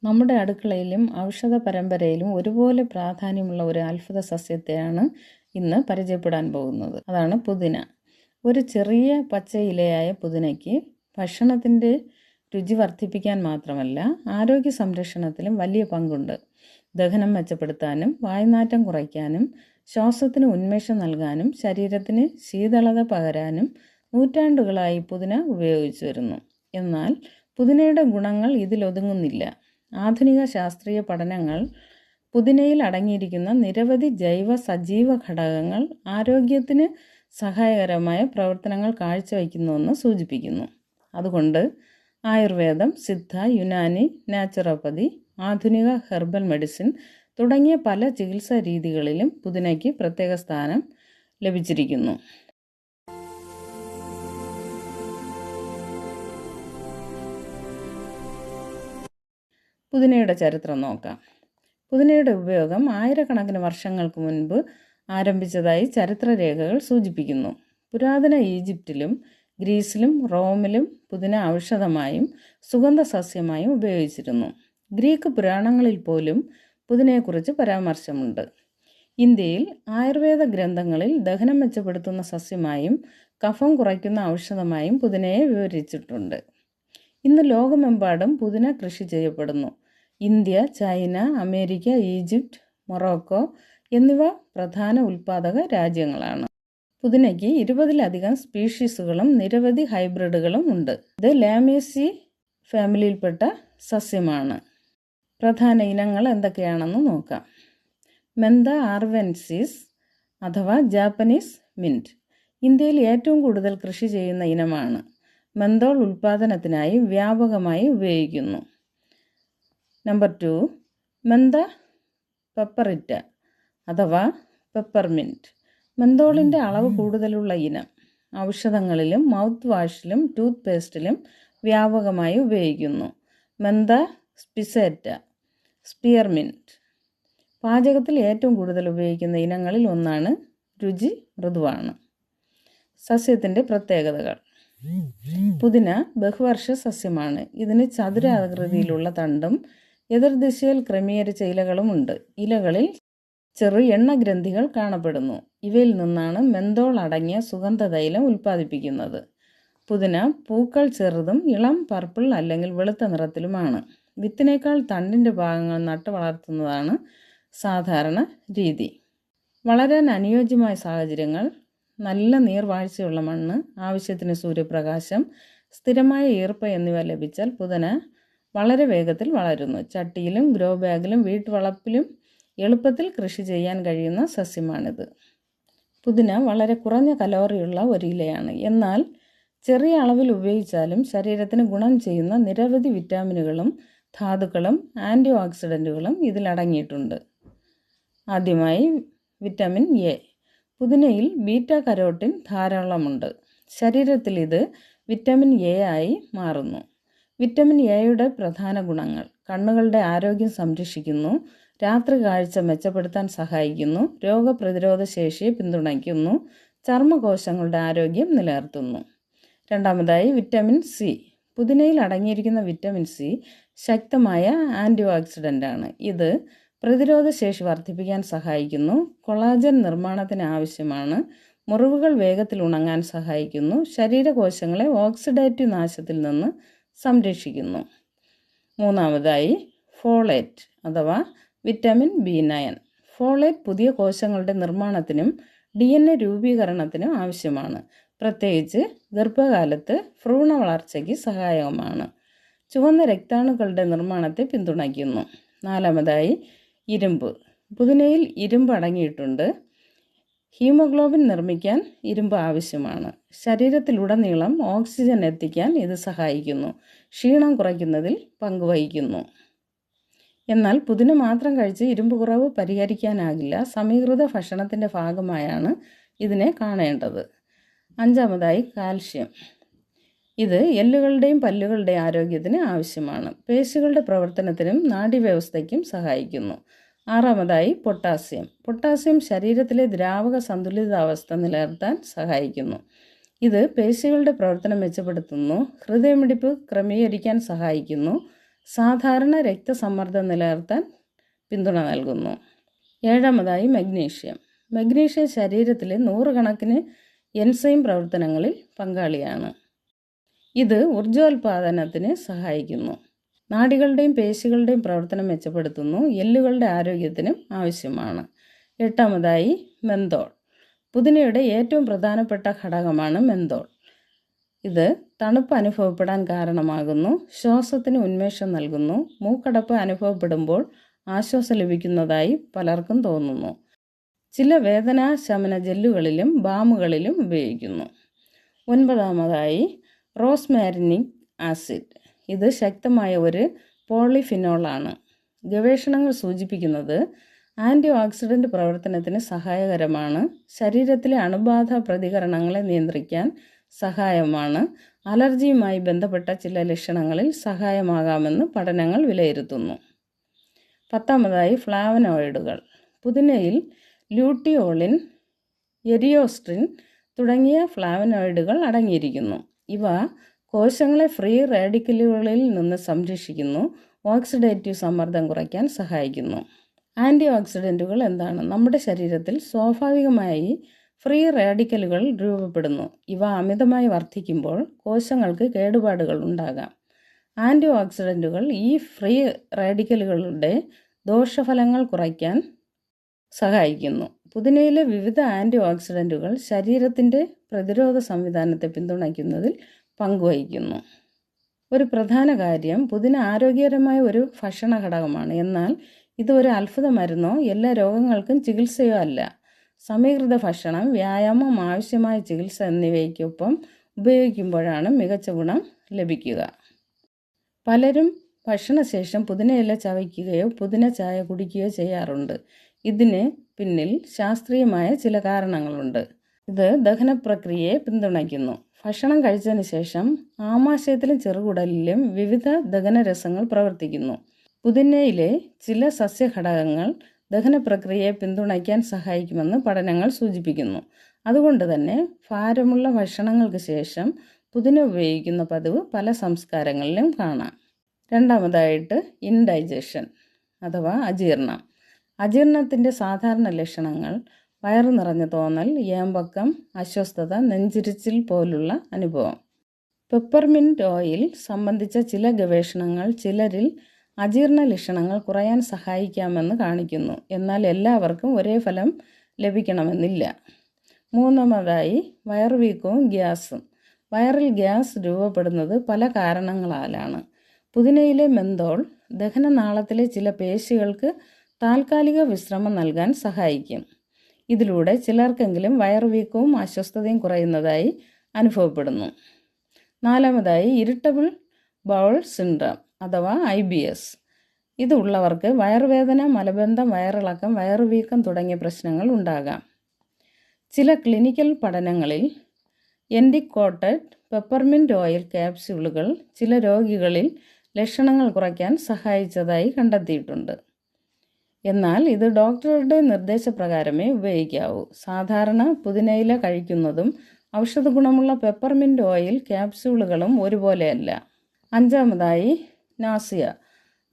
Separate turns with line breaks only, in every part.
നമ്മുടെ അടുക്കളയിലും ഔഷധ പരമ്പരയിലും ഒരുപോലെ പ്രാധാന്യമുള്ള ഒരു അത്ഭുത സസ്യത്തെയാണ് ഇന്ന് പരിചയപ്പെടാൻ പോകുന്നത്. അതാണ് പുതിന. ഒരു ചെറിയ പച്ച ഇലയായ പുതിനയ്ക്ക് ഭക്ഷണത്തിൻ്റെ രുചി വർദ്ധിപ്പിക്കാൻ മാത്രമല്ല ആരോഗ്യ സംരക്ഷണത്തിലും വലിയ പങ്കുണ്ട്. ദഹനം മെച്ചപ്പെടുത്താനും വായുനാറ്റം കുറയ്ക്കാനും ശ്വാസത്തിന് ഉന്മേഷം നൽകാനും ശരീരത്തിന് ശീതളത പകരാനും നൂറ്റാണ്ടുകളായി പുതിന ഉപയോഗിച്ചു വരുന്നു. എന്നാൽ പുതിനയുടെ ഗുണങ്ങൾ ഇതിലൊതുങ്ങുന്നില്ല. ആധുനിക ശാസ്ത്രീയ പഠനങ്ങൾ പുതിനയിൽ അടങ്ങിയിരിക്കുന്ന നിരവധി ജൈവ സജീവ ഘടകങ്ങൾ ആരോഗ്യത്തിന് സഹായകരമായ പ്രവർത്തനങ്ങൾ കാഴ്ചവെക്കുന്നുവെന്ന് സൂചിപ്പിക്കുന്നു. അതുകൊണ്ട് ആയുർവേദം, സിദ്ധ, യുനാനി, നാച്ചുറോപ്പതി, ആധുനിക ഹെർബൽ മെഡിസിൻ തുടങ്ങിയ പല ചികിത്സാ രീതികളിലും പുതിനയ്ക്ക് പ്രത്യേക സ്ഥാനം ലഭിച്ചിരിക്കുന്നു. പുതിനയുടെ ചരിത്രം നോക്കാം. പുതിനയുടെ ഉപയോഗം ആയിരക്കണക്കിന് വർഷങ്ങൾക്ക് മുൻപ് ആരംഭിച്ചതായി ചരിത്രരേഖകൾ സൂചിപ്പിക്കുന്നു. പുരാതന ഈജിപ്തിലും ഗ്രീസിലും റോമിലും പുതിന ഔഷധമായും സുഗന്ധ സസ്യമായും ഉപയോഗിച്ചിരുന്നു. ഗ്രീക്ക് പുരാണങ്ങളിൽ പോലും പുതിനയെക്കുറിച്ച് പരാമർശമുണ്ട്. ഇന്ത്യയിൽ ആയുർവേദ ഗ്രന്ഥങ്ങളിൽ ദഹനം മെച്ചപ്പെടുത്തുന്ന സസ്യമായും കഫം കുറയ്ക്കുന്ന ഔഷധമായും പുതിനയെ വിവരിച്ചിട്ടുണ്ട്. ഇന്ന് ലോകമെമ്പാടും പുതിന കൃഷി ചെയ്യപ്പെടുന്നു. India, China, America, Egypt, Morocco എന്നിവ പ്രധാന ഉൽപ്പാദക രാജ്യങ്ങളാണ്. പുതിനയ്ക്ക് 20-ലധികം സ്പീഷീസുകളും നിരവധി ഹൈബ്രിഡുകളും ഉണ്ട്. ഇത് ലാമേസി ഫാമിലിയിൽപ്പെട്ട സസ്യമാണ്. പ്രധാന ഇനങ്ങൾ എന്തൊക്കെയാണെന്ന് നോക്കാം. മെന്ത ആർവെൻസിസ് അഥവാ ജാപ്പനീസ് മിൻറ്റ് ഇന്ത്യയിൽ ഏറ്റവും കൂടുതൽ കൃഷി ചെയ്യുന്ന ഇനമാണ്. മെന്തോൾ ഉൽപ്പാദനത്തിനായി വ്യാപകമായി ഉപയോഗിക്കുന്നു. നമ്പർ 2, മെന്ത പെപ്പറിറ്റ അഥവാ പെപ്പർമിൻറ്റ്. മെന്തോളിൻ്റെ അളവ് കൂടുതലുള്ള ഇനം. ഔഷധങ്ങളിലും മൗത്ത് വാഷിലും ടൂത്ത് പേസ്റ്റിലും വ്യാപകമായി ഉപയോഗിക്കുന്നു. മെന്ത സ്പിസേറ്റ, സ്പിയർമിൻറ്റ്. പാചകത്തിൽ ഏറ്റവും കൂടുതൽ ഉപയോഗിക്കുന്ന ഇനങ്ങളിൽ ഒന്നാണ്. രുചി മൃദുവാണ്. സസ്യത്തിൻ്റെ പ്രത്യേകതകൾ. പുതിന ബഹുവർഷ സസ്യമാണ്. ഇതിന് ചതുരാകൃതിയിലുള്ള തണ്ടും എതിർദിശയിൽ ക്രമീകരിച്ച ഇലകളുമുണ്ട്. ഇലകളിൽ ചെറു എണ്ണഗ്രന്ഥികൾ കാണപ്പെടുന്നു. ഇവയിൽ നിന്നാണ് മെന്തോൾ അടങ്ങിയ സുഗന്ധതൈലം ഉൽപ്പാദിപ്പിക്കുന്നത്. പുതിന പൂക്കൾ ചെറുതും ഇളം പർപ്പിൾ അല്ലെങ്കിൽ വെളുത്ത നിറത്തിലുമാണ്. വിത്തിനേക്കാൾ തണ്ടിൻ്റെ ഭാഗങ്ങൾ നട്ടു വളർത്തുന്നതാണ് സാധാരണ രീതി. വളരാൻ അനുയോജ്യമായ സാഹചര്യങ്ങൾ: നല്ല നീർവാഴ്ചയുള്ള മണ്ണ്, ആവശ്യത്തിന് സൂര്യപ്രകാശം, സ്ഥിരമായ ഈർപ്പം എന്നിവ ലഭിച്ചാൽ പുതിന വളരെ വേഗത്തിൽ വളരുന്നു. ചട്ടിയിലും ഗ്രോ ബാഗിലും വീട്ടുവളപ്പിലും എളുപ്പത്തിൽ കൃഷി ചെയ്യാൻ കഴിയുന്ന സസ്യമാണിത്. പുതിന വളരെ കുറഞ്ഞ കലോറിയുള്ള ഒരു ഇലയാണ്. എന്നാൽ ചെറിയ അളവിൽ ഉപയോഗിച്ചാലും ശരീരത്തിന് ഗുണം ചെയ്യുന്ന നിരവധി വിറ്റാമിനുകളും ധാതുക്കളും ആൻറ്റി ഓക്സിഡൻറ്റുകളും ഇതിലടങ്ങിയിട്ടുണ്ട്. ആദ്യമായി വിറ്റാമിൻ എ. പുതിനയിൽ ബീറ്റ കരോട്ടിൻ ധാരാളമുണ്ട്. ശരീരത്തിൽ ഇത് വിറ്റാമിൻ എ ആയി മാറുന്നു. വിറ്റാമിൻ എയുടെ പ്രധാന ഗുണങ്ങൾ: കണ്ണുകളുടെ ആരോഗ്യം സംരക്ഷിക്കുന്നു, രാത്രി കാഴ്ച മെച്ചപ്പെടുത്താൻ സഹായിക്കുന്നു, രോഗപ്രതിരോധ ശേഷിയെ പിന്തുണയ്ക്കുന്നു, ചർമ്മകോശങ്ങളുടെ ആരോഗ്യം നിലനിർത്തുന്നു. രണ്ടാമതായി വിറ്റാമിൻ സി. പുതിനയിൽ അടങ്ങിയിരിക്കുന്ന വിറ്റാമിൻ സി ശക്തമായ ആൻറ്റി ഓക്സിഡൻ്റാണ്. ഇത് പ്രതിരോധ ശേഷി വർദ്ധിപ്പിക്കാൻ സഹായിക്കുന്നു, കൊളാജൻ നിർമ്മാണത്തിന് ആവശ്യമാണ്, മുറിവുകൾ വേഗത്തിൽ ഉണങ്ങാൻ സഹായിക്കുന്നു, ശരീരകോശങ്ങളെ ഓക്സിഡേറ്റീവ് നാശത്തിൽ നിന്ന് സംരക്ഷിക്കുന്നു. മൂന്നാമതായി ഫോളേറ്റ് അഥവാ വിറ്റാമിൻ B9. ഫോളേറ്റ് പുതിയ കോശങ്ങളുടെ നിർമ്മാണത്തിനും DNA രൂപീകരണത്തിനും ആവശ്യമാണ്. പ്രത്യേകിച്ച് ഗർഭകാലത്ത് ഭ്രൂണ വളർച്ചയ്ക്ക് സഹായകമാണ്. ചുവന്ന രക്താണുക്കളുടെ നിർമ്മാണത്തെ പിന്തുണയ്ക്കുന്നു. നാലാമതായി ഇരുമ്പ്. പുതിനയിൽ ഇരുമ്പ് അടങ്ങിയിട്ടുണ്ട്. ഹീമോഗ്ലോബിൻ നിർമ്മിക്കാൻ ഇരുമ്പ് ആവശ്യമാണ്. ശരീരത്തിലുടനീളം ഓക്സിജൻ എത്തിക്കാൻ ഇത് സഹായിക്കുന്നു. ക്ഷീണം കുറയ്ക്കുന്നതിൽ പങ്കുവഹിക്കുന്നു. എന്നാൽ പുതിന മാത്രം കഴിച്ച് ഇരുമ്പ് കുറവ് പരിഹരിക്കാനാകില്ല. സമീകൃത ഭക്ഷണത്തിൻ്റെ ഭാഗമായാണ് ഇതിനെ കാണേണ്ടത്. അഞ്ചാമതായി കാൽഷ്യം. ഇത് എല്ലുകളുടെയും പല്ലുകളുടെയും ആരോഗ്യത്തിന് ആവശ്യമാണ്. പേശികളുടെ പ്രവർത്തനത്തിനും നാഡീവ്യവസ്ഥയ്ക്കും സഹായിക്കുന്നു. ആറാമതായി പൊട്ടാസ്യം. പൊട്ടാസ്യം ശരീരത്തിലെ ദ്രാവക സന്തുലിതാവസ്ഥ നിലനിർത്താൻ സഹായിക്കുന്നു. ഇത് പേശികളുടെ പ്രവർത്തനം മെച്ചപ്പെടുത്തുന്നു, ഹൃദയമിടിപ്പ് ക്രമീകരിക്കാൻ സഹായിക്കുന്നു, സാധാരണ രക്തസമ്മർദ്ദം നിലനിർത്താൻ പിന്തുണ നൽകുന്നു. ഏഴാമതായി മഗ്നീഷ്യം. മഗ്നീഷ്യം ശരീരത്തിലെ നൂറുകണക്കിന് എൻസൈം പ്രവർത്തനങ്ങളിൽ പങ്കാളിയാണ്. ഇത് ഊർജ്ജോൽപാദനത്തിന് സഹായിക്കുന്നു. നാഡികളുടെയും പേശികളുടെയും പ്രവർത്തനം മെച്ചപ്പെടുത്തുന്നു. എല്ലുകളുടെ ആരോഗ്യത്തിനും ആവശ്യമാണ്. എട്ടാമതായി മെന്തോൾ. പുതിനയുടെ ഏറ്റവും പ്രധാനപ്പെട്ട ഘടകമാണ് മെന്തോൾ. ഇത് തണുപ്പ് അനുഭവപ്പെടാൻ കാരണമാകുന്നു. ശ്വാസത്തിന് ഉന്മേഷം നൽകുന്നു. മൂക്കടപ്പ് അനുഭവപ്പെടുമ്പോൾ ആശ്വാസം ലഭിക്കുന്നതായി പലർക്കും തോന്നുന്നു. ചില വേദനാശമന ജെല്ലുകളിലും ബാമുകളിലും ഉപയോഗിക്കുന്നു. ഒൻപതാമതായി റോസ്മാരിനിക് ആസിഡ്. ഇത് ശക്തമായ ഒരു പോളിഫിനോളാണ്. ഗവേഷണങ്ങൾ സൂചിപ്പിക്കുന്നത് ആൻറ്റി ഓക്സിഡൻ്റ് പ്രവർത്തനത്തിന് സഹായകരമാണ്. ശരീരത്തിലെ അണുബാധ പ്രതികരണങ്ങളെ നിയന്ത്രിക്കാൻ സഹായമാണ്. അലർജിയുമായി ബന്ധപ്പെട്ട ചില ലക്ഷണങ്ങളിൽ സഹായമാകാമെന്ന് പഠനങ്ങൾ വിലയിരുത്തുന്നു. പത്താമതായി ഫ്ലാവനോയിഡുകൾ. പുതിനയിൽ ല്യൂട്ടിയോളിൻ, എരിയോസ്ട്രിൻ തുടങ്ങിയ ഫ്ലാവനോയിഡുകൾ അടങ്ങിയിരിക്കുന്നു. ഇവ കോശങ്ങളെ ഫ്രീ റാഡിക്കലുകളിൽ നിന്ന് സംരക്ഷിക്കുന്നു. ഓക്സിഡേറ്റീവ് സമ്മർദ്ദം കുറയ്ക്കാൻ സഹായിക്കുന്നു. ആൻറ്റി ഓക്സിഡൻറ്റുകൾ എന്താണ്? നമ്മുടെ ശരീരത്തിൽ സ്വാഭാവികമായി ഫ്രീ റാഡിക്കലുകൾ രൂപപ്പെടുന്നു. ഇവ അമിതമായി വർദ്ധിക്കുമ്പോൾ കോശങ്ങൾക്ക് കേടുപാടുകൾ ഉണ്ടാകാം. ആൻറ്റി ഓക്സിഡൻറ്റുകൾ ഈ ഫ്രീ റാഡിക്കലുകളുടെ ദോഷഫലങ്ങൾ കുറയ്ക്കാൻ സഹായിക്കുന്നു. പുതിനയിലെ വിവിധ ആൻറ്റി ഓക്സിഡൻറ്റുകൾ ശരീരത്തിൻ്റെ പ്രതിരോധ സംവിധാനത്തെ പിന്തുണയ്ക്കുന്നതിൽ പങ്കുവഹിക്കുന്നു. ഒരു പ്രധാന കാര്യം, പുതിന ആരോഗ്യകരമായ ഒരു ഭക്ഷണ ഘടകമാണ്. എന്നാൽ ഇത് ഒരു അത്ഭുത മരുന്നോ എല്ലാ രോഗങ്ങൾക്കും ചികിത്സയോ അല്ല. സമീകൃത ഭക്ഷണം, വ്യായാമം, ആവശ്യമായ ചികിത്സ എന്നിവയ്ക്കൊപ്പം ഉപയോഗിക്കുമ്പോഴാണ് മികച്ച ഗുണം ലഭിക്കുക. പലരും ഭക്ഷണശേഷം പുതിനയില ചവയ്ക്കുകയോ പുതിന ചായ കുടിക്കുകയോ ചെയ്യാറുണ്ട്. ഇതിന് പിന്നിൽ ശാസ്ത്രീയമായ ചില കാരണങ്ങളുണ്ട്. ഇത് ദഹനപ്രക്രിയയെ പിന്തുണയ്ക്കുന്നു. ഭക്ഷണം കഴിച്ചതിന് ശേഷം ആമാശയത്തിലും ചെറുകുടലിലും വിവിധ ദഹനരസങ്ങൾ പ്രവർത്തിക്കുന്നു. പുതിനയിലെ ചില സസ്യഘടകങ്ങൾ ദഹനപ്രക്രിയയെ പിന്തുണയ്ക്കാൻ സഹായിക്കുമെന്ന് പഠനങ്ങൾ സൂചിപ്പിക്കുന്നു. അതുകൊണ്ട് തന്നെ ഭാരമുള്ള ഭക്ഷണങ്ങൾക്ക് ശേഷം പുതിന ഉപയോഗിക്കുന്ന പതിവ് പല സംസ്കാരങ്ങളിലും കാണാം. രണ്ടാമതായിട്ട് ഇൻഡൈജഷൻ അഥവാ അജീർണം. അജീർണത്തിൻ്റെ സാധാരണ ലക്ഷണങ്ങൾ വയറു നിറഞ്ഞ തോന്നൽ, ഏമ്പക്കം, അസ്വസ്ഥത, നെഞ്ചിരിച്ചിൽ പോലുള്ള അനുഭവം. പെപ്പർമിൻറ്റ് ഓയിൽ സംബന്ധിച്ച ചില ഗവേഷണങ്ങൾ ചിലരിൽ അജീർണ ലക്ഷണങ്ങൾ കുറയാൻ സഹായിക്കാമെന്ന് കാണിക്കുന്നു. എന്നാൽ എല്ലാവർക്കും ഒരേ ഫലം ലഭിക്കണമെന്നില്ല. മൂന്നാമതായി വയറുവീക്കവും ഗ്യാസും. വയറിൽ ഗ്യാസ് രൂപപ്പെടുന്നത് പല കാരണങ്ങളാലാണ്. പുതിനയിലെ മെന്തോൾ ദഹനനാളത്തിലെ ചില പേശികൾക്ക് താൽക്കാലിക വിശ്രമം നൽകാൻ സഹായിക്കും. ഇതിലൂടെ ചിലർക്കെങ്കിലും വയറുവീക്കവും അസ്വസ്ഥതയും കുറയുന്നതായി അനുഭവപ്പെടുന്നു. നാലാമതായി ഇറിറ്റബിൾ ബൗൾ സിൻഡ്രോം അഥവാ IBS. ഇത് ഉള്ളവർക്ക് വയറുവേദന, മലബന്ധം, വയറിളക്കം, വയറുവീക്കം തുടങ്ങിയ പ്രശ്നങ്ങൾ ഉണ്ടാകാം. ചില ക്ലിനിക്കൽ പഠനങ്ങളിൽ എൻഡിക്കോട്ടഡ് പെപ്പർമിൻറ്റ് ഓയിൽ ക്യാപ്സ്യൂളുകൾ ചില രോഗികളിൽ ലക്ഷണങ്ങൾ കുറയ്ക്കാൻ സഹായിച്ചതായി കണ്ടെത്തിയിട്ടുണ്ട്. എന്നാൽ ഇത് ഡോക്ടറുടെ നിർദ്ദേശപ്രകാരമേ ഉപയോഗിക്കാവൂ. സാധാരണ പുതിനയില കഴിക്കുന്നതും ഔഷധ ഗുണമുള്ള പെപ്പർമിൻറ്റ് ഓയിൽ ക്യാപ്സ്യൂളുകളും ഒരുപോലെയല്ല. അഞ്ചാമതായി നാസിയ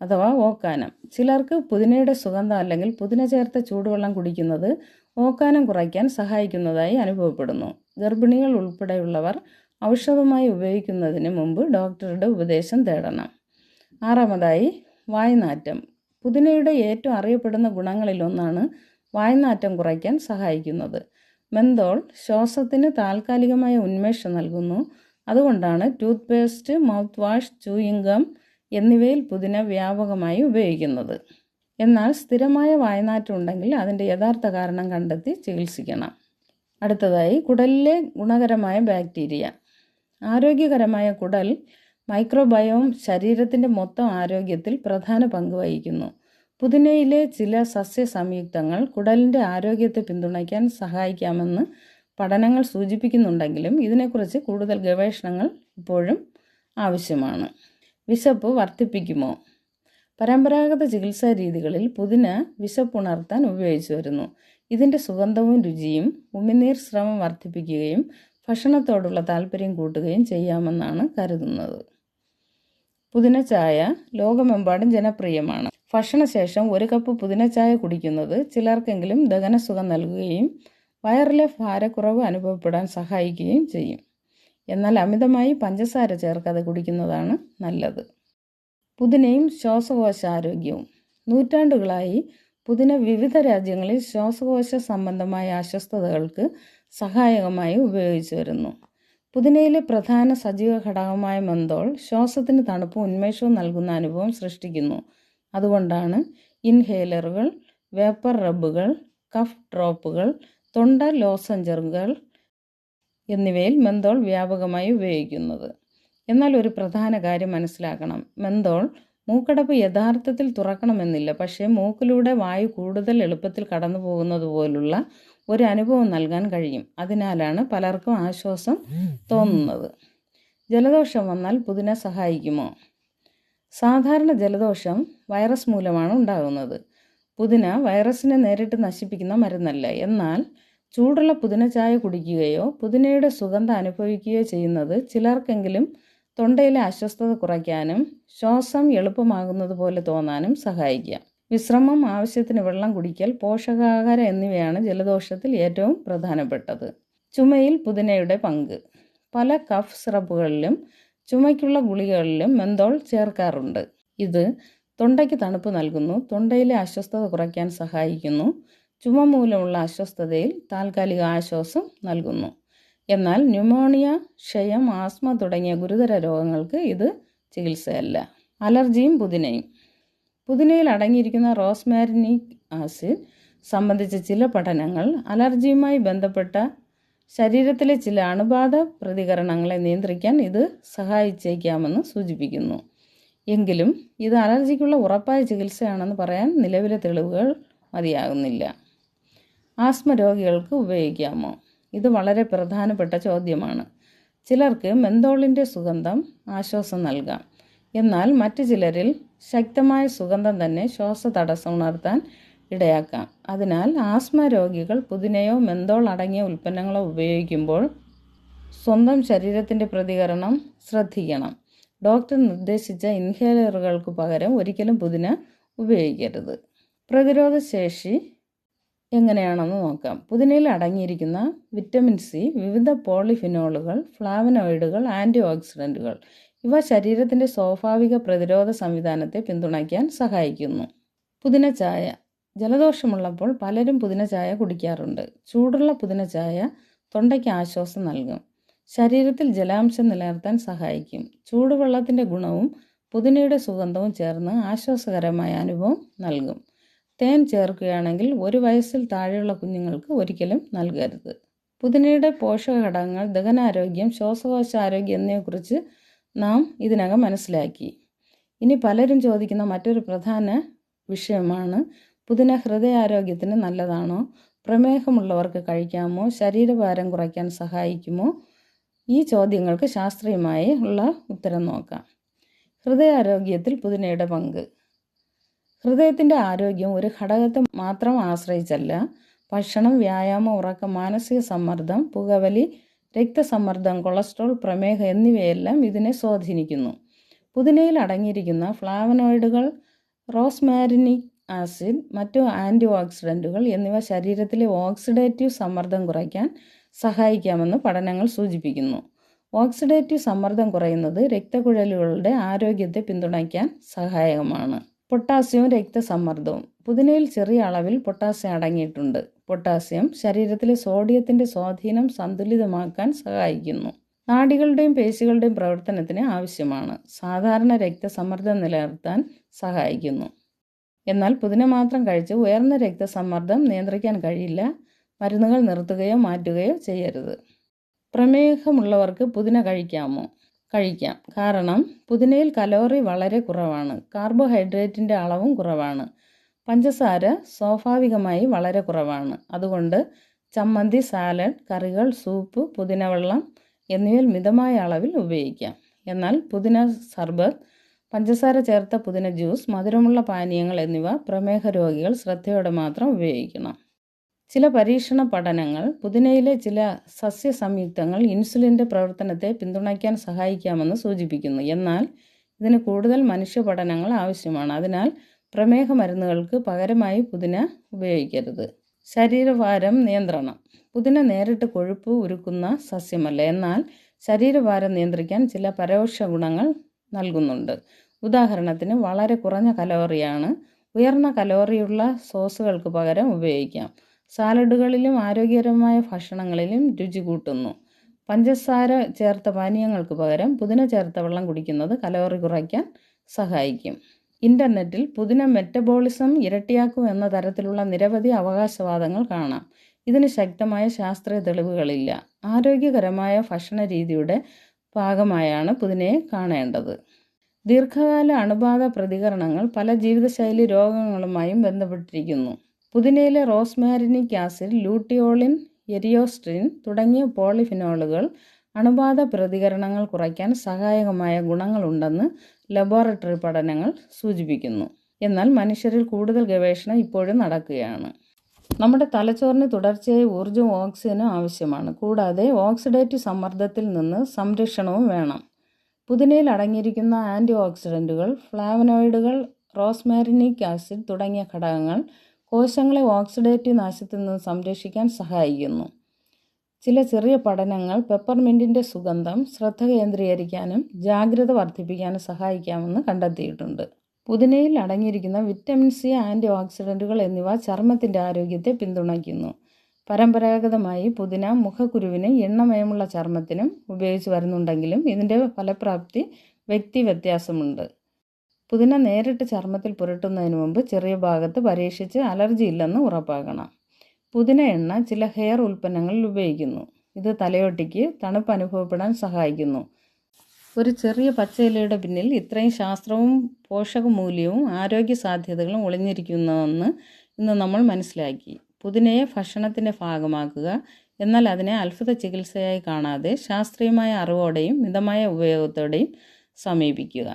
അഥവാ ഓക്കാനം. ചിലർക്ക് പുതിനയുടെ സുഗന്ധം അല്ലെങ്കിൽ പുതിന ചേർത്ത ചൂടുവെള്ളം കുടിക്കുന്നത് ഓക്കാനം കുറയ്ക്കാൻ സഹായിക്കുന്നതായി അനുഭവപ്പെടുന്നു. ഗർഭിണികൾ ഉൾപ്പെടെയുള്ളവർ ഔഷധമായി ഉപയോഗിക്കുന്നതിന് മുമ്പ് ഡോക്ടറുടെ ഉപദേശം തേടണം. ആറാമതായി വായ്നാറ്റം. പുതിനയുടെ ഏറ്റവും അറിയപ്പെടുന്ന ഗുണങ്ങളിലൊന്നാണ് വായ്നാറ്റം കുറയ്ക്കാൻ സഹായിക്കുന്നത്. മെന്തോൾ ശ്വാസത്തിന് താൽക്കാലികമായ ഉന്മേഷം നൽകുന്നു. അതുകൊണ്ടാണ് tooth paste, mouth wash, chewing gum എന്നിവയിൽ പുതിന വ്യാപകമായി ഉപയോഗിക്കുന്നത്. എന്നാൽ സ്ഥിരമായ വായ്നാറ്റം ഉണ്ടെങ്കിൽ അതിൻ്റെ യഥാർത്ഥ കാരണം കണ്ടെത്തി ചികിത്സിക്കണം. അടുത്തതായി കുടലിലെ ഗുണകരമായ ബാക്ടീരിയ. ആരോഗ്യകരമായ കുടൽ മൈക്രോബയോം ശരീരത്തിൻ്റെ മൊത്തം ആരോഗ്യത്തിൽ പ്രധാന പങ്ക് വഹിക്കുന്നു. പുതിനയിലെ ചില സസ്യ സംയുക്തങ്ങൾ കുടലിൻ്റെ ആരോഗ്യത്തെ പിന്തുണയ്ക്കാൻ സഹായിക്കാമെന്ന് പഠനങ്ങൾ സൂചിപ്പിക്കുന്നുണ്ടെങ്കിലും ഇതിനെക്കുറിച്ച് കൂടുതൽ ഗവേഷണങ്ങൾ ഇപ്പോഴും ആവശ്യമാണ്. വിശപ്പ് വർദ്ധിപ്പിക്കുമോ? പരമ്പരാഗത ചികിത്സാ രീതികളിൽ പുതിന വിശപ്പുണർത്താൻ ഉപയോഗിച്ചു വരുന്നു. ഇതിൻ്റെ സുഗന്ധവും രുചിയും ഉമിനീർ സ്രവം വർദ്ധിപ്പിക്കുകയും ഭക്ഷണത്തോടുള്ള താല്പര്യം കൂട്ടുകയും ചെയ്യാമെന്നാണ് കരുതുന്നത്. പുതിന ചായ ലോകമെമ്പാടും ജനപ്രിയമാണ്. ഭക്ഷണശേഷം 1 കപ്പ് പുതിന ചായ കുടിക്കുന്നത് ചിലർക്കെങ്കിലും ദഹനസുഖം നൽകുകയും വയറിലെ ഭാരക്കുറവ് അനുഭവപ്പെടാൻ സഹായിക്കുകയും ചെയ്യും. എന്നാൽ അമിതമായി പഞ്ചസാര ചേർക്കാതെ കുടിക്കുന്നതാണ് നല്ലത്. പുതിനയും ശ്വാസകോശാരോഗ്യവും. നൂറ്റാണ്ടുകളായി പുതിന വിവിധ രാജ്യങ്ങളിൽ ശ്വാസകോശ സംബന്ധമായ അസ്വസ്ഥതകൾക്ക് സഹായകമായി ഉപയോഗിച്ചു വരുന്നു. പുതിനയിലെ പ്രധാന സജീവ ഘടകമായ മെന്തോൾ ശ്വാസത്തിന് തണുപ്പും ഉന്മേഷവും നൽകുന്ന അനുഭവം സൃഷ്ടിക്കുന്നു. അതുകൊണ്ടാണ് ഇൻഹേലറുകൾ, വേപ്പർ റബ്ബുകൾ, കഫ് ഡ്രോപ്പുകൾ, തൊണ്ട ലോസഞ്ചറുകൾ എന്നിവയിൽ മെന്തോൾ വ്യാപകമായി ഉപയോഗിക്കുന്നത്. എന്നാൽ ഒരു പ്രധാന കാര്യം മനസ്സിലാക്കണം. മെന്തോൾ മൂക്കടപ്പ് യഥാർത്ഥത്തിൽ തുറക്കണമെന്നില്ല. പക്ഷേ മൂക്കിലൂടെ വായു കൂടുതൽ എളുപ്പത്തിൽ കടന്നു പോകുന്നത് പോലുള്ള ഒരു അനുഭവം നൽകാൻ കഴിയും. അതിനാലാണ് പലർക്കും ആശ്വാസം തോന്നുന്നത്. ജലദോഷം വന്നാൽ പുതിന സഹായിക്കുമോ? സാധാരണ ജലദോഷം വൈറസ് മൂലമാണ് ഉണ്ടാകുന്നത്. പുതിന വൈറസിനെ നേരിട്ട് നശിപ്പിക്കുന്ന മരുന്നല്ല. എന്നാൽ ചൂടുള്ള പുതിന ചായ കുടിക്കുകയോ പുതിനയുടെ സുഗന്ധം അനുഭവിക്കുകയോ ചെയ്യുന്നത് ചിലർക്കെങ്കിലും തൊണ്ടയിലെ അസ്വസ്ഥത കുറയ്ക്കാനും ശ്വാസം എളുപ്പമാകുന്നത് പോലെ തോന്നാനും സഹായിക്കാം. വിശ്രമം, ആവശ്യത്തിന് വെള്ളം കുടിക്കൽ, പോഷകാഹാരം എന്നിവയാണ് ജലദോഷത്തിൽ ഏറ്റവും പ്രധാനപ്പെട്ടത്. ചുമയിൽ പുതിനയുടെ പങ്ക്. പല കഫ് സിറപ്പുകളിലും ചുമയ്ക്കുള്ള ഗുളികകളിലും മെന്തോൾ ചേർക്കാറുണ്ട്. ഇത് തൊണ്ടയ്ക്ക് തണുപ്പ് നൽകുന്നു, തൊണ്ടയിലെ അസ്വസ്ഥത കുറയ്ക്കാൻ സഹായിക്കുന്നു, ചുമ മൂലമുള്ള അസ്വസ്ഥതയിൽ താൽക്കാലിക ആശ്വാസം നൽകുന്നു. എന്നാൽ ന്യൂമോണിയ, ക്ഷയം, ആസ്മ തുടങ്ങിയ ഗുരുതര രോഗങ്ങൾക്ക് ഇത് ചികിത്സയല്ല. അലർജിയും പുതിനയും. പുതിനയിൽ അടങ്ങിയിരിക്കുന്ന റോസ്മാരിനിക് ആസിഡ് സംബന്ധിച്ച ചില പഠനങ്ങൾ അലർജിയുമായി ബന്ധപ്പെട്ട ശരീരത്തിലെ ചില അണുബാധ പ്രതികരണങ്ങളെ നിയന്ത്രിക്കാൻ ഇത് സഹായിച്ചേക്കാമെന്ന് സൂചിപ്പിക്കുന്നു. എങ്കിലും ഇത് അലർജിക്കുള്ള ഉറപ്പായ ചികിത്സയാണെന്ന് പറയാൻ നിലവിലെ തെളിവുകൾ മതിയാകുന്നില്ല. ആസ്മ രോഗികൾക്ക് ഉപയോഗിക്കാമോ? ഇത് വളരെ പ്രധാനപ്പെട്ട ചോദ്യമാണ്. ചിലർക്ക് മെന്തോളിൻ്റെ സുഗന്ധം ആശ്വാസം നൽകാം. എന്നാൽ മറ്റു ചിലരിൽ ശക്തമായ സുഗന്ധം തന്നെ ശ്വാസതടസ്സം ഉണർത്താൻ ഇടയാക്കാം. അതിനാൽ ആസ്മ രോഗികൾ പുതിനയോ മെന്തോൾ അടങ്ങിയ ഉൽപ്പന്നങ്ങളോ ഉപയോഗിക്കുമ്പോൾ സ്വന്തം ശരീരത്തിൻ്റെ പ്രതികരണം ശ്രദ്ധിക്കണം. ഡോക്ടർ നിർദ്ദേശിച്ച ഇൻഹേലറുകൾക്ക് പകരം ഒരിക്കലും പുതിന ഉപയോഗിക്കരുത്. പ്രതിരോധശേഷി എങ്ങനെയാണെന്ന് നോക്കാം. പുതിനയിൽ അടങ്ങിയിരിക്കുന്ന വിറ്റമിൻ സി, വിവിധ പോളിഫിനോളുകൾ, ഫ്ലാവനോയിഡുകൾ, ആൻറ്റി ഓക്സിഡൻറ്റുകൾ ഇവ ശരീരത്തിൻ്റെ സ്വാഭാവിക പ്രതിരോധ സംവിധാനത്തെ പിന്തുണയ്ക്കാൻ സഹായിക്കുന്നു. പുതിന ചായ. ജലദോഷമുള്ളപ്പോൾ പലരും പുതിന ചായ കുടിക്കാറുണ്ട്. ചൂടുള്ള പുതിന ചായ തൊണ്ടയ്ക്ക് ആശ്വാസം നൽകും, ശരീരത്തിൽ ജലാംശം നിലനിർത്താൻ സഹായിക്കും. ചൂടുവെള്ളത്തിൻ്റെ ഗുണവും പുതിനയുടെ സുഗന്ധവും ചേർന്ന് ആശ്വാസകരമായ അനുഭവം നൽകും. തേൻ ചേർക്കുകയാണെങ്കിൽ 1 വയസ്സിൽ താഴെയുള്ള കുഞ്ഞുങ്ങൾക്ക് ഒരിക്കലും നൽകരുത്. പുതിനയുടെ പോഷകഘടകങ്ങൾ, ദഹനാരോഗ്യം, ശ്വാസകോശാരോഗ്യം എന്നിവയെക്കുറിച്ച് നാം ഇതിനകം മനസ്സിലാക്കി. ഇനി പലരും ചോദിക്കുന്ന മറ്റൊരു പ്രധാന വിഷയമാണ് പുതിന ഹൃദയാരോഗ്യത്തിന് നല്ലതാണോ? പ്രമേഹമുള്ളവർക്ക് കഴിക്കാമോ? ശരീരഭാരം കുറയ്ക്കാൻ സഹായിക്കുമോ? ഈ ചോദ്യങ്ങൾക്ക് ശാസ്ത്രീയമായി ഉള്ള ഉത്തരം നോക്കാം. ഹൃദയാരോഗ്യത്തിൽ പുതിനയുടെ പങ്ക്. ഹൃദയത്തിൻ്റെ ആരോഗ്യം ഒരു ഘടകത്തെ മാത്രം ആശ്രയിച്ചല്ല. ഭക്ഷണം, വ്യായാമം, ഉറക്കം, മാനസിക സമ്മർദ്ദം, പുകവലി, രക്തസമ്മർദ്ദം, കൊളസ്ട്രോൾ, പ്രമേഹം എന്നിവയെല്ലാം ഇതിനെ സ്വാധീനിക്കുന്നു. പുതിനയിൽ അടങ്ങിയിരിക്കുന്ന ഫ്ലാവനോയിഡുകൾ, റോസ്മാരിനിക് ആസിഡ്, മറ്റു ആൻറ്റി ഓക്സിഡൻറ്റുകൾ എന്നിവ ശരീരത്തിലെ ഓക്സിഡേറ്റീവ് സമ്മർദ്ദം കുറയ്ക്കാൻ സഹായിക്കാമെന്ന് പഠനങ്ങൾ സൂചിപ്പിക്കുന്നു. ഓക്സിഡേറ്റീവ് സമ്മർദ്ദം കുറയുന്നത് രക്തക്കുഴലുകളുടെ ആരോഗ്യത്തെ പിന്തുണയ്ക്കാൻ സഹായകമാണ്. പൊട്ടാസ്യവും രക്തസമ്മർദ്ദവും. പുതിനയിൽ ചെറിയ അളവിൽ പൊട്ടാസ്യം അടങ്ങിയിട്ടുണ്ട്. പൊട്ടാസ്യം ശരീരത്തിലെ സോഡിയത്തിൻ്റെ സ്വാധീനം സന്തുലിതമാക്കാൻ സഹായിക്കുന്നു. നാഡികളുടെയും പേശികളുടെയും പ്രവർത്തനത്തിന് ആവശ്യമാണ്. സാധാരണ രക്തസമ്മർദ്ദം നിലനിർത്താൻ സഹായിക്കുന്നു. എന്നാൽ പുതിന മാത്രം കഴിച്ച് ഉയർന്ന രക്തസമ്മർദ്ദം നിയന്ത്രിക്കാൻ കഴിയില്ല. മരുന്നുകൾ നിർത്തുകയോ മാറ്റുകയോ ചെയ്യരുത്. പ്രമേഹമുള്ളവർക്ക് പുതിന കഴിക്കാമോ? കഴിക്കാം. കാരണം പുതിനയിൽ കലോറി വളരെ കുറവാണ്. കാർബോഹൈഡ്രേറ്റിൻ്റെ അളവും കുറവാണ്. പഞ്ചസാര സ്വാഭാവികമായി വളരെ കുറവാണ്. അതുകൊണ്ട് ചമ്മന്തി, സാലഡ്, കറികൾ, സൂപ്പ്, പുതിനവെള്ളം എന്നിവയിൽ മിതമായ അളവിൽ ഉപയോഗിക്കാം. എന്നാൽ പുതിന സർബത്ത്, പഞ്ചസാര ചേർത്ത പുതിന ജ്യൂസ്, മധുരമുള്ള പാനീയങ്ങൾ എന്നിവ പ്രമേഹ രോഗികൾ ശ്രദ്ധയോടെ മാത്രം ഉപയോഗിക്കണം. ചില പരീക്ഷണ പഠനങ്ങൾ പുതിനയിലെ ചില സസ്യ സംയുക്തങ്ങൾ ഇൻസുലിൻ്റെ പ്രവർത്തനത്തെ പിന്തുണയ്ക്കാൻ സഹായിക്കാമെന്ന് സൂചിപ്പിക്കുന്നു. എന്നാൽ ഇതിന് കൂടുതൽ മനുഷ്യ പഠനങ്ങൾ ആവശ്യമാണ്. അതിനാൽ പ്രമേഹ മരുന്നുകൾക്ക് പകരമായി പുതിന ഉപയോഗിക്കരുത്. ശരീരഭാരം നിയന്ത്രണം. പുതിന നേരിട്ട് കൊഴുപ്പ് ഉരുക്കുന്ന സസ്യമല്ല, എന്നാൽ ശരീരഭാരം നിയന്ത്രിക്കാൻ ചില പരോക്ഷ ഗുണങ്ങൾ നൽകുന്നുണ്ട്. ഉദാഹരണത്തിന് വളരെ കുറഞ്ഞ കലോറിയാണ് ഉയർന്ന കലോറിയുള്ള സോസുകൾക്ക് പകരം ഉപയോഗിക്കാം. സാലഡുകളിലും ആരോഗ്യകരമായ ഭക്ഷണങ്ങളിലും രുചി കൂട്ടുന്നു. പഞ്ചസാര ചേർത്ത പാനീയങ്ങൾക്ക് പകരം പുതിന ചേർത്ത വെള്ളം കുടിക്കുന്നത് കലോറി കുറയ്ക്കാൻ സഹായിക്കും. ഇൻ്റർനെറ്റിൽ പുതിന മെറ്റബോളിസം ഇരട്ടിയാക്കും എന്ന തരത്തിലുള്ള നിരവധി അവകാശവാദങ്ങൾ കാണാം. ഇതിന് ശക്തമായ ശാസ്ത്രീയ തെളിവുകളില്ല. ആരോഗ്യകരമായ ഭക്ഷണ രീതിയുടെ ഭാഗമായാണ് പുതിനയെ കാണേണ്ടത്. ദീർഘകാല അണുബാധ പ്രതികരണങ്ങൾ പല ജീവിതശൈലി രോഗങ്ങളുമായും ബന്ധപ്പെട്ടിരിക്കുന്നു. പുതിനയിലെ റോസ്മാരിനിക് ആസിഡ്, ലൂട്ടിയോളിൻ, എരിയോസ്ട്രിൻ തുടങ്ങിയ പോളിഫിനോളുകൾ അണുബാധ പ്രതികരണങ്ങൾ കുറയ്ക്കാൻ സഹായകമായ ഗുണങ്ങളുണ്ടെന്ന് ലബോറട്ടറി പഠനങ്ങൾ സൂചിപ്പിക്കുന്നു. എന്നാൽ മനുഷ്യരിൽ കൂടുതൽ ഗവേഷണം ഇപ്പോഴും നടക്കുകയാണ്. നമ്മുടെ തലച്ചോറിന് തുടർച്ചയായി ഊർജ്ജവും ഓക്സിജനും ആവശ്യമാണ്. കൂടാതെ ഓക്സിഡേറ്റീവ് സമ്മർദ്ദത്തിൽ നിന്ന് സംരക്ഷണവും വേണം. പുതിനയിൽ അടങ്ങിയിരിക്കുന്ന ആൻറ്റി ഓക്സിഡൻറ്റുകൾ, ഫ്ലാവനോയിഡുകൾ, റോസ്മാരിനിക് ആസിഡ് തുടങ്ങിയ ഘടകങ്ങൾ കോശങ്ങളെ ഓക്സിഡേറ്റീവ് നാശത്തിൽ നിന്ന് സംരക്ഷിക്കാൻ സഹായിക്കുന്നു. ചില ചെറിയ പഠനങ്ങൾ പെപ്പർമിൻറ്റിൻ്റെ സുഗന്ധം ശ്രദ്ധ കേന്ദ്രീകരിക്കാനും ജാഗ്രത വർദ്ധിപ്പിക്കാനും സഹായിക്കാമെന്ന് കണ്ടെത്തിയിട്ടുണ്ട്. പുതിനയിൽ അടങ്ങിയിരിക്കുന്ന വിറ്റമിൻ സി, ആൻറ്റി ഓക്സിഡൻറ്റുകൾ എന്നിവ ചർമ്മത്തിൻ്റെ ആരോഗ്യത്തെ പിന്തുണയ്ക്കുന്നു. പരമ്പരാഗതമായി പുതിന മുഖക്കുരുവിനും എണ്ണമയമുള്ള ചർമ്മത്തിനും ഉപയോഗിച്ച് വരുന്നുണ്ടെങ്കിലും ഇതിൻ്റെ ഫലപ്രാപ്തി വ്യക്തി വ്യത്യാസമുണ്ട്. പുതിന നേരിട്ട് ചർമ്മത്തിൽ പുരട്ടുന്നതിന് മുമ്പ് ചെറിയ ഭാഗത്ത് പരീക്ഷിച്ച് അലർജി ഇല്ലെന്ന് ഉറപ്പാക്കണം. പുതിന എണ്ണ ചില ഹെയർ ഉൽപ്പന്നങ്ങളിൽ ഉപയോഗിക്കുന്നു. ഇത് തലയോട്ടിക്ക് തണുപ്പ് അനുഭവപ്പെടാൻ സഹായിക്കുന്നു. ഒരു ചെറിയ പച്ചയിലയുടെ പിന്നിൽ ഇത്രയും ശാസ്ത്രവും പോഷകമൂല്യവും ആരോഗ്യ സാധ്യതകളും ഒളിഞ്ഞിരിക്കുന്നുവെന്ന് ഇന്ന് നമ്മൾ മനസ്സിലാക്കി. പുതിനയെ ഭക്ഷണത്തിൻ്റെ ഭാഗമാക്കുക, എന്നാൽ അതിനെ അത്ഭുത ചികിത്സയായി കാണാതെ ശാസ്ത്രീയമായ അറിവോടെയും മിതമായ ഉപയോഗത്തോടെയും സമീപിക്കുക.